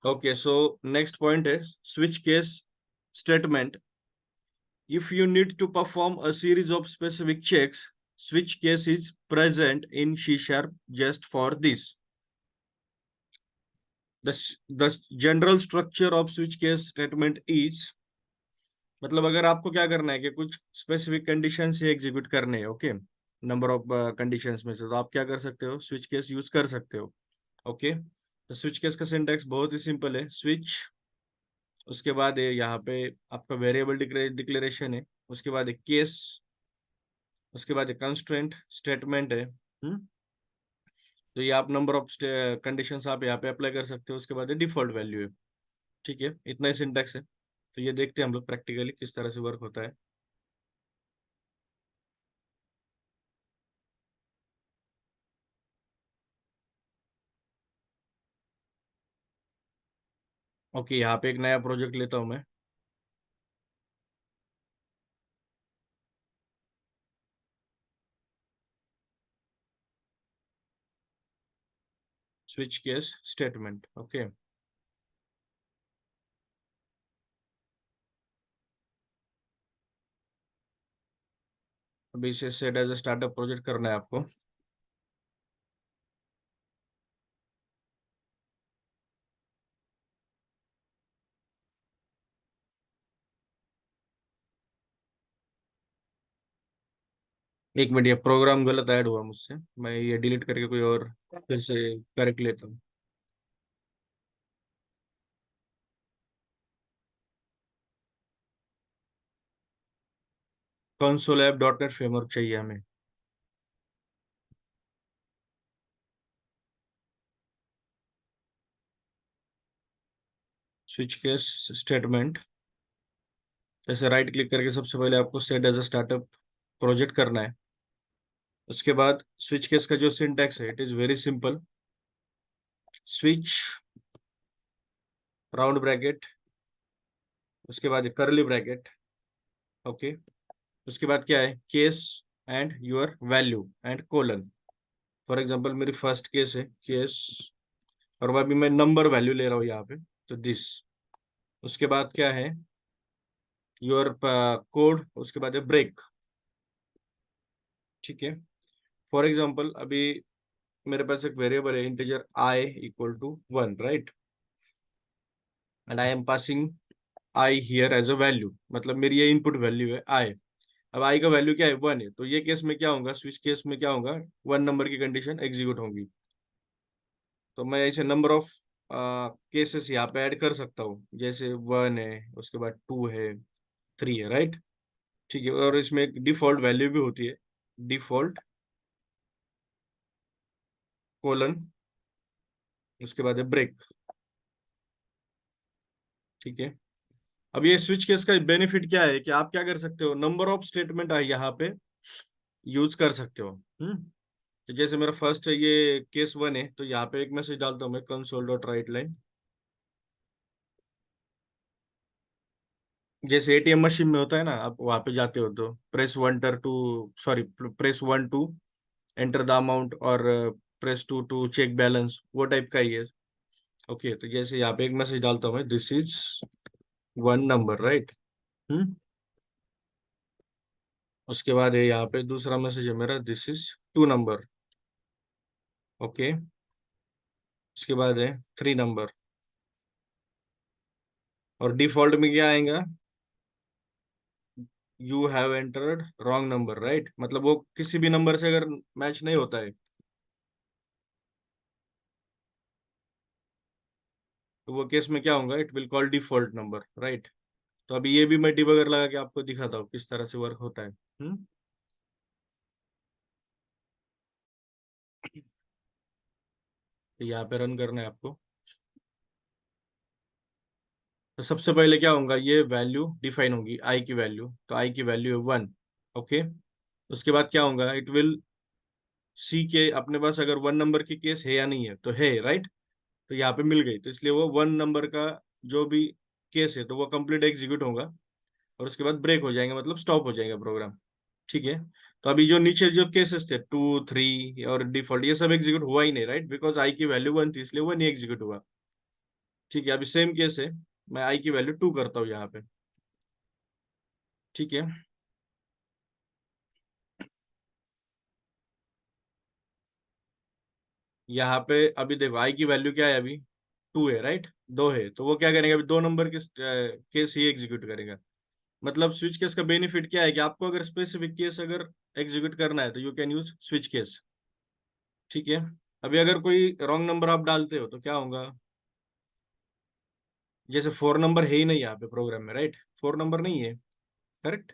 Okay, so next point is switch case statement. If you need to perform a series of specific checks, switch case is present in C# just for this. The general structure of switch case statement is, मतलब अगर आपको क्या करना है कि कुछ specific condition से execute करने हैं, ओके, नंबर ऑफ कंडीशंस में से, तो आप क्या कर सकते हो, स्विच केस यूज कर सकते हो। ओके, तो स्विच केस का सिंटैक्स बहुत ही सिंपल है, स्विच, उसके बाद यहाँ पे आपका वेरिएबल डिक्लेरेशन है, उसके बाद एक केस, उसके बाद एक कंस्ट्रेंट स्टेटमेंट है। तो ये आप नंबर ऑफ कंडीशंस आप यहाँ पे अप्लाई कर सकते हो, उसके बाद डिफॉल्ट वैल्यू है। ठीक है, इतना ही सिंटैक्स है। तो ये देखते हैं हम लोग प्रैक्टिकली किस तरह से वर्क होता है। ओके, यहाँ पे एक नया प्रोजेक्ट लेता हूँ मैं। Switch case statement, okay. अभी इसे set as a startup project करना है आपको। एक मिनट, ये प्रोग्राम गलत ऐड हुआ मुझसे, मैं ये डिलीट करके कोई और फिर से करेक्ट लेता हूँ। Console app dot net framework चाहिए हमें। स्विच केस स्टेटमेंट, जैसे राइट क्लिक करके सबसे पहले आपको set as a startup project करना है। उसके बाद स्विच केस का जो सिंटैक्स है, it is very simple, switch round bracket, उसके बाद करली ब्रैकेट, ओके। उसके बाद क्या है, case and your value and colon. For example मेरी फर्स्ट केस है केस, और अभी मैं नंबर वैल्यू ले रहा हूँ यहाँ पे, तो दिस। उसके बाद क्या है, योर कोड, उसके बाद है ब्रेक। ठीक है, फॉर एग्जांपल अभी मेरे पास एक वेरिएबल है integer I equal to 1, right, and I am passing I here as a value, मतलब मेरी ये इनपुट वैल्यू है आई। अब आई का वैल्यू क्या है, 1 है, तो ये केस में क्या होगा, स्विच केस में क्या होगा, 1 नंबर की कंडीशन एग्जीक्यूट होगी। तो मैं ऐसे नंबर ऑफ केसेस यहाँ पे ऐड कर सकता हूँ, जैसे 1 है, उसके बाद 2 है, 3 है, राइट। ठीक है, और इसमें एक डिफॉल्ट वैल्यू भी होती है, डिफॉल्ट कोलन, उसके बाद है ब्रेक। ठीक है, अब ये स्विच केस का बेनिफिट क्या है कि आप क्या कर सकते हो, नंबर ऑफ स्टेटमेंट यहाँ पे यूज कर सकते हो। तो जैसे मेरा फर्स्ट है ये केस 1 है, तो यहाँ पे एक मैसेज डालता हूँ मैं, कंसोल डॉट राइट लाइन। जैसे एटीएम मशीन में होता है ना, आप वहां पे जाते हो तो press 1 to, sorry, press 1 to enter the amount, और प्रेस 2 टू चेक बैलेंस, वो टाइप का ही है। ओके, तो जैसे यहाँ पे एक मैसेज डालता हूँ मैं, दिस इज 1 नंबर, राइट। हम्म उसके बाद है यहाँ पे दूसरा मैसेज है मेरा, दिस इज 2 नंबर, ओके। उसके बाद है 3 नंबर, और डिफॉल्ट में क्या आएगा, you have entered wrong number, right, मतलब वो किसी भी नंबर से अगर मैच नहीं होता है, तो वो केस में क्या होगा, it will call default number, right. तो अभी ये भी मैं डिबगर लगा के आपको दिखाता हूँ किस तरह से वर्क होता है। तो यहाँ पे रन करना है आपको। तो सबसे पहले क्या होगा, ये वैल्यू डिफाइन होगी, आई की वैल्यू, तो आई की वैल्यू है 1, ओके। उसके बाद क्या होगा, इट विल सी के अपने पास अगर 1 नंबर की केस है या नहीं है, तो है, राइट। तो यहाँ पे मिल गई, तो इसलिए वो 1 नंबर का जो भी केस है, तो वो कंप्लीट एग्जीक्यूट होगा, और उसके बाद ब्रेक हो जाएंगे, मतलब स्टॉप हो जाएगा प्रोग्राम। ठीक है, तो अभी जो नीचे जो केसेस थे 2, 3 और डिफॉल्ट, ये सब एग्जीक्यूट हुआ ही नहीं, राइट, बिकॉज आई की वैल्यू 1 थी, इसलिए वो नहीं एग्जीक्यूट हुआ। ठीक है, अभी सेम केस है, मैं आई की वैल्यू 2 करता हूँ यहाँ पे। ठीक है, यहाँ पे अभी देखो आई की वैल्यू क्या है, अभी 2 है, राइट, 2 है, तो वो क्या करेंगे, अभी 2 नंबर के केस ही एग्जीक्यूट करेगा। मतलब स्विच केस का बेनिफिट क्या है कि आपको अगर स्पेसिफिक केस अगर एग्जीक्यूट करना है तो you can use switch case. ठीक है, अभी अगर कोई रॉन्ग नंबर आप डालते हो तो क्या होगा, जैसे 4 नंबर है ही नहीं यहाँ पे प्रोग्राम में, राइट, 4 नंबर नहीं है, करेक्ट,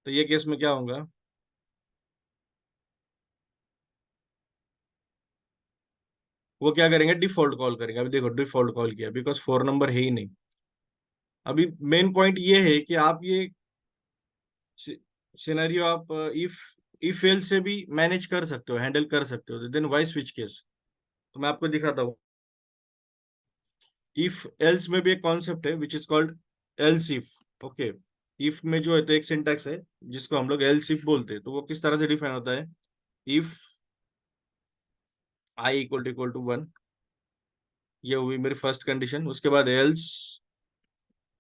तो ये केस में क्या होगा, वो क्या करेंगे, डिफॉल्ट कॉल करेंगे। अभी देखो डिफॉल्ट कॉल किया बिकॉज 4 नंबर है ही नहीं। अभी मेन पॉइंट ये है कि आप ये सिनेरियो आप इफ एल से भी मैनेज कर सकते हो, हैंडल कर सकते हो, देन वाई स्विच केस। तो मैं आपको दिखाता हूँ, इफ एल्स में भी एक कॉन्सेप्ट है which is called else if. Okay, if में जो है तो एक सिंटैक्स है जिसको हम लोग एल्स इफ बोलते हैं। तो वो किस तरह से डिफाइन होता है, इफ आई इक्वल टू 1, ये हुई मेरी फर्स्ट कंडीशन। उसके बाद एल्स,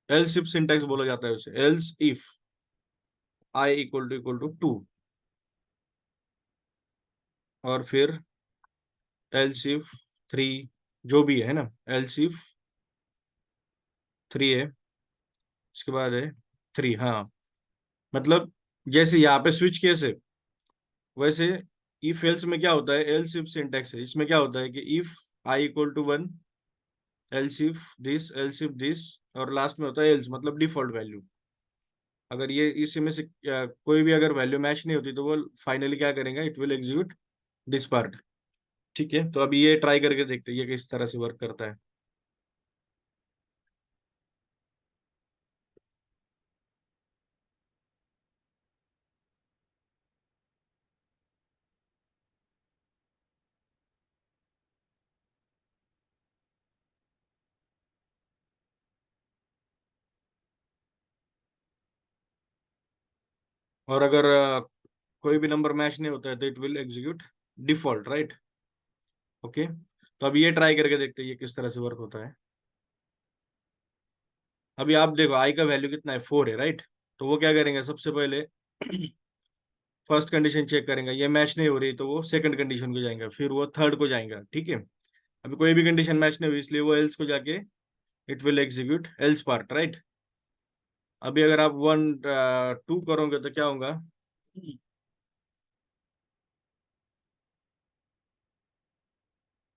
एल्स इफ सिंटैक्स बोला जाता है उसे, else if I equal to 2, और फिर एल्स इफ 3, जो भी है ना, एल्स इफ 3 है, उसके बाद है 3, हाँ। मतलब जैसे यहाँ पे स्विच केस है, वैसे इफ एल्स में क्या होता है, एल्स इफ सिंटैक्स है, इसमें क्या होता है कि if I equal to 1, else if this, और लास्ट में होता है एल्स, मतलब डिफॉल्ट वैल्यू। अगर ये इसी में से कोई भी अगर वैल्यू मैच नहीं होती तो वो फाइनली क्या करेगा, it will execute this part. ठीक है, तो अभी ये ट्राई करके देखते हैं ये किस तरह से वर्क करता है। और अगर कोई भी नंबर मैच नहीं होता है तो it will execute default, right. Okay, तो अभी ये ट्राई करके देखते हैं ये किस तरह से वर्क होता है। अभी आप देखो आई का वैल्यू कितना है, 4 है, राइट। तो वो क्या करेंगे, सबसे पहले फर्स्ट कंडीशन चेक करेंगे, ये मैच नहीं हो रही तो वो सेकंड कंडीशन को जाएंगे, फिर वो थर्ड को जाएंगे। ठीक है, अभी कोई भी कंडीशन मैच नहीं हुई इसलिए वो एल्स को जाके it will execute else part, right. अभी अगर आप 1 2 करोगे तो क्या होगा,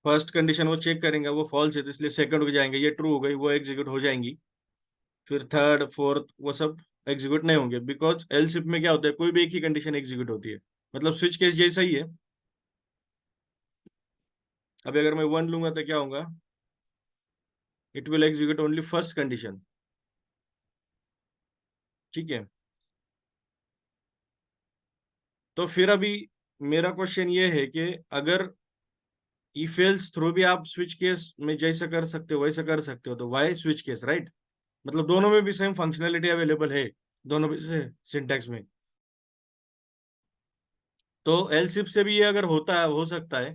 फर्स्ट कंडीशन वो चेक करेंगे, वो फॉल्स है तो इसलिए सेकंड को जाएंगे, ये ट्रू हो गई, वो एग्जीक्यूट हो जाएंगी। फिर थर्ड फोर्थ वो सब एग्जीक्यूट नहीं होंगे, बिकॉज एलसिफ में क्या होता है, कोई भी एक ही कंडीशन एग्जीक्यूट होती है। मतलब स्विच केस जैसा ही है। अभी अगर मैं 1 लूंगा तो क्या होगा, it will execute only first condition. ठीक है, तो फिर अभी मेरा क्वेश्चन ये है कि अगर इफ एल्स थ्रू भी आप स्विच केस में जैसा कर सकते हो वैसा कर सकते हो, तो वाई स्विच केस, राइट। मतलब दोनों में भी सेम फंक्शनैलिटी अवेलेबल है, दोनों भी से सिंटैक्स में। तो एलसिफ से भी ये अगर होता है, हो सकता है,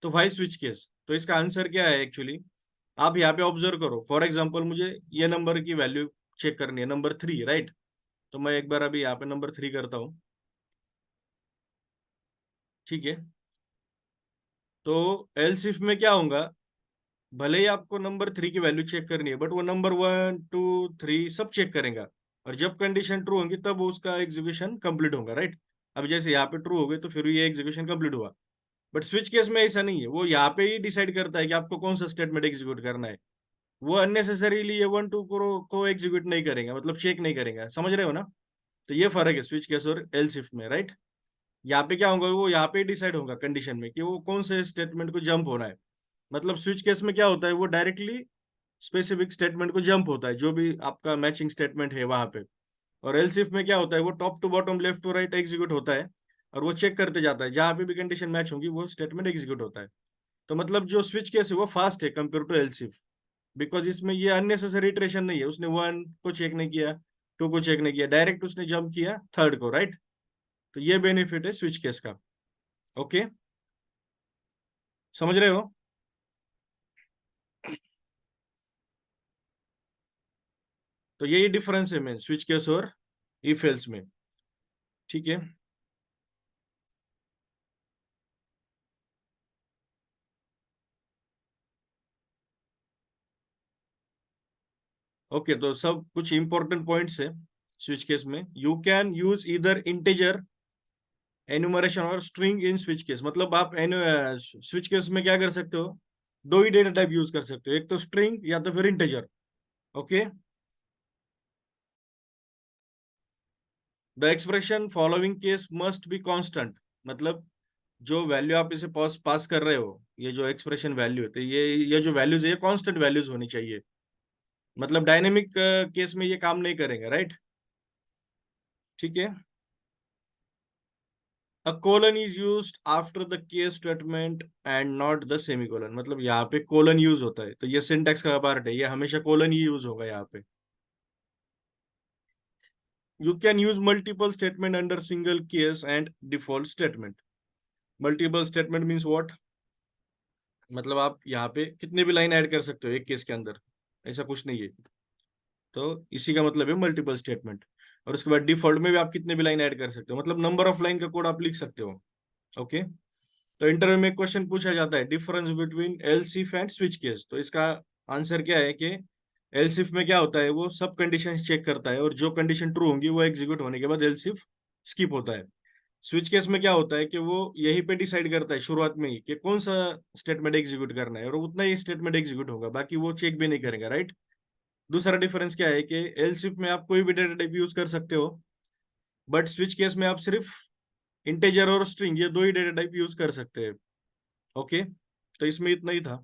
तो वाई स्विच केस। तो इसका आंसर क्या है एक्चुअली, आप यहाँ पे ऑब्जर्व करो। फॉर एग्जाम्पल मुझे ये नंबर की वैल्यू चेक करनी है, नंबर 3, राइट। तो मैं एक बार अभी यहाँ पे नंबर 3 करता हूँ। ठीक है, तो एलसिफ में क्या होगा, भले ही आपको नंबर 3 की वैल्यू चेक करनी है बट वो नंबर 1 2 3 सब चेक करेगा। और जब कंडीशन ट्रू होगी तब उसका एग्जीक्यूशन कंप्लीट होगा, राइट। अब जैसे यहाँ पे ट्रू हो गई तो फिर ये एग्जीक्यूशन कंप्लीट हुआ। बट स्विच केस में ऐसा नहीं है, वो यहाँ पे ही डिसाइड करता है कि आपको कौन सा स्टेटमेंट एग्जीक्यूट करना है। वो अननेसेसरीली ये 1 2 को एग्जीक्यूट नहीं करेंगे, मतलब चेक नहीं करेंगे, समझ रहे हो ना। तो ये फर्क है स्विच केस और एल्सिफ में, राइट। यहाँ पे क्या होगा, वो यहाँ पे डिसाइड होगा कंडीशन में कि वो कौन से स्टेटमेंट को जंप होना है। मतलब स्विच केस में क्या होता है, वो डायरेक्टली स्पेसिफिक स्टेटमेंट को जंप होता है जो भी आपका मैचिंग स्टेटमेंट है वहां पे। और एल्सिफ में क्या होता है, वो top to bottom left to right execute होता है। और वो चेक करते जाता है, जहां पे भी कंडीशन मैच होगी वो स्टेटमेंट एग्जीक्यूट होता है। तो मतलब जो स्विच केस है वो फास्ट है कंपेयर टू एल्सिफ, बिकॉज इसमें ये अननेसेसरी इटरेशन नहीं है, उसने 1 को चेक नहीं किया, 2 को चेक नहीं किया, डायरेक्ट उसने जंप किया थर्ड को, राइट। तो ये बेनिफिट है स्विच केस का। ओके, समझ रहे हो। तो यही डिफरेंस है मेन स्विच केस और इफ एल्स में। ठीक है, ओके। तो सब कुछ इंपॉर्टेंट पॉइंट्स है स्विच केस में। यू कैन यूज इधर इंटीजर एनुमरेशन और स्ट्रिंग इन स्विच केस। मतलब आप स्विच केस में क्या कर सकते हो, दो ही डेटा टाइप यूज कर सकते हो, एक तो स्ट्रिंग या तो फिर integer. Okay, the expression following case must be constant. मतलब जो वैल्यू आप इसे पास पास कर रहे हो, ये जो एक्सप्रेशन वैल्यू है, तो ये जो वैल्यूज है ये कांस्टेंट वैल्यूज होनी चाहिए। मतलब डायनेमिक केस में ये काम नहीं करेंगे, राइट। ठीक है, a colon is used after the case statement and not the semicolon. मतलब यहाँ पे कोलन यूज होता है, तो ये सिंटैक्स का पार्ट है, ये हमेशा कोलन ही यूज होगा यहाँ पे। You can use multiple statement under single case and default statement. Multiple statement means what, मतलब आप यहाँ पे कितने भी लाइन ऐड कर सकते हो एक केस के अंदर, ऐसा कुछ नहीं है। तो इसी का मतलब है मल्टीपल स्टेटमेंट। और उसके बाद डिफॉल्ट में भी आप कितने भी लाइन ऐड कर सकते हो, मतलब नंबर ऑफ लाइन का कोड आप लिख सकते हो। ओके, तो इंटरव्यू में क्वेश्चन पूछा जाता है difference between else if and switch case. तो इसका आंसर क्या है कि एल्स इफ में क्या होता है, वो सब कंडीशन चेक करता है और जो कंडीशन ट्रू होंगी वो एग्जीक्यूट होने के बाद एल्स इफ स्किप होता है। स्विच केस में क्या होता है कि वो यही पे डिसाइड करता है शुरुआत में ही कि कौन सा स्टेटमेंट एग्जीक्यूट करना है, और उतना ही स्टेटमेंट एग्जीक्यूट होगा, बाकी वो चेक भी नहीं करेगा, राइट। दूसरा डिफरेंस क्या है कि एल्स इफ में आप कोई भी डेटा टाइप यूज कर सकते हो, बट स्विच केस में आप सिर्फ इंटेजर और स्ट्रिंग ये दो ही डेटा टाइप यूज कर सकते हैं। ओके, तो इसमें इतना ही था।